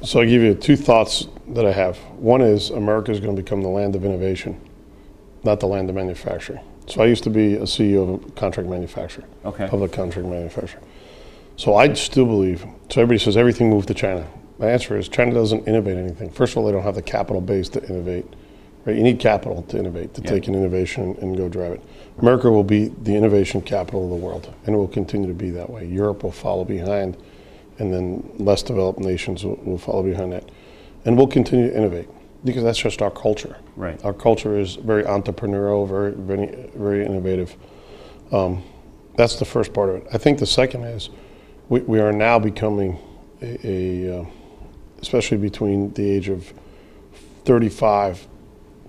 So I give you two thoughts that I have. One is America is going to become the land of innovation, not the land of manufacturing. So I used to be a CEO of a contract manufacturer, public contract manufacturer. So I still believe, so everybody says everything moved to China. My answer is China doesn't innovate anything. First of all, they don't have the capital base to innovate. Right? You need capital to innovate, to take an innovation and go drive it. America will be the innovation capital of the world, and it will continue to be that way. Europe will follow behind, and then less developed nations will follow behind that. And we'll continue to innovate because that's just our culture. Right. Our culture is very entrepreneurial, very innovative. That's the first part of it. I think the second is we are now becoming especially between the age of 35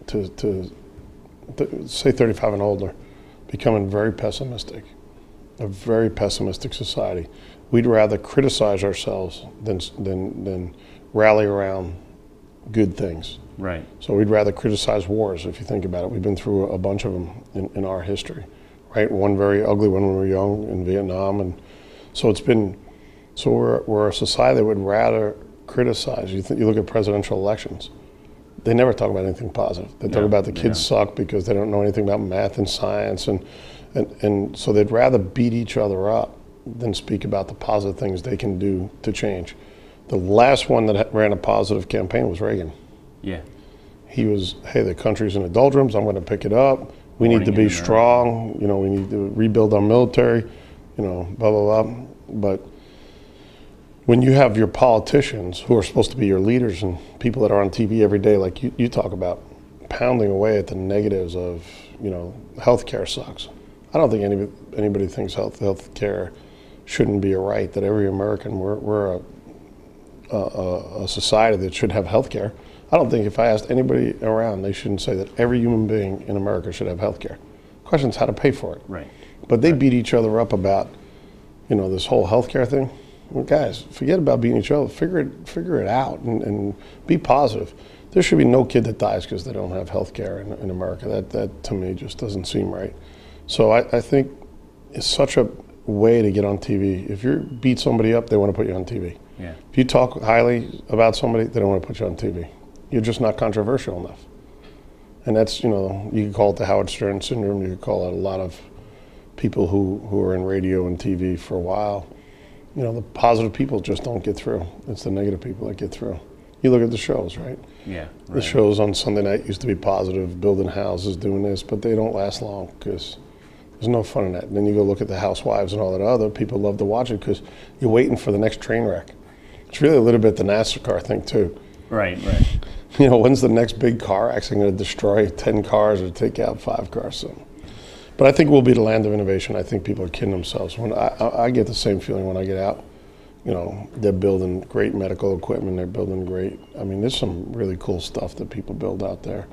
to say 35 and older, becoming very pessimistic, a very pessimistic society. We'd rather criticize ourselves than rally around good things. Right. So we'd rather criticize wars, if you think about it. We've been through a bunch of them in our history, right? One very ugly one when we were young in Vietnam, and so it's been. So we're a society that would rather criticize. You look at presidential elections. They never talk about anything positive. They talk about the kids suck because they don't know anything about math and science, and so they'd rather beat each other up than speak about the positive things they can do to change. The last one that ran a positive campaign was Reagan. Yeah. He was, hey, the country's in the doldrums, I'm going to pick it up. We need to be strong, we need to rebuild our military, blah, blah, blah. But when you have your politicians who are supposed to be your leaders and people that are on TV every day, like you talk about, pounding away at the negatives of, healthcare sucks. I don't think anybody thinks healthcare shouldn't be a right, that every American, we're a society that should have healthcare. I don't think if I asked anybody around, they shouldn't say that every human being in America should have healthcare. The question is how to pay for it. Right. But they beat each other up about, this whole healthcare thing. Well, guys, forget about beating each other. Figure it out and be positive. There should be no kid that dies because they don't have health care in America. That to me just doesn't seem right. So I think it's such a way to get on TV. If you beat somebody up, they want to put you on TV. Yeah. If you talk highly about somebody, they don't want to put you on TV. You're just not controversial enough. And that's, you could call it the Howard Stern syndrome. You could call it a lot of people who are in radio and TV for a while. The positive people just don't get through. It's the negative people that get through. You look at the shows, right? Yeah. Right. The shows on Sunday night used to be positive, building houses, doing this, but they don't last long because there's no fun in that. And then you go look at the housewives and all that other people love to watch it because you're waiting for the next train wreck. It's really a little bit the NASCAR thing too. Right. When's the next big car accident going to destroy 10 cars or take out 5 cars? So. But I think we'll be the land of innovation. I think people are kidding themselves. When I get the same feeling when I get out. They're building great medical equipment. They're building great. There's some really cool stuff that people build out there.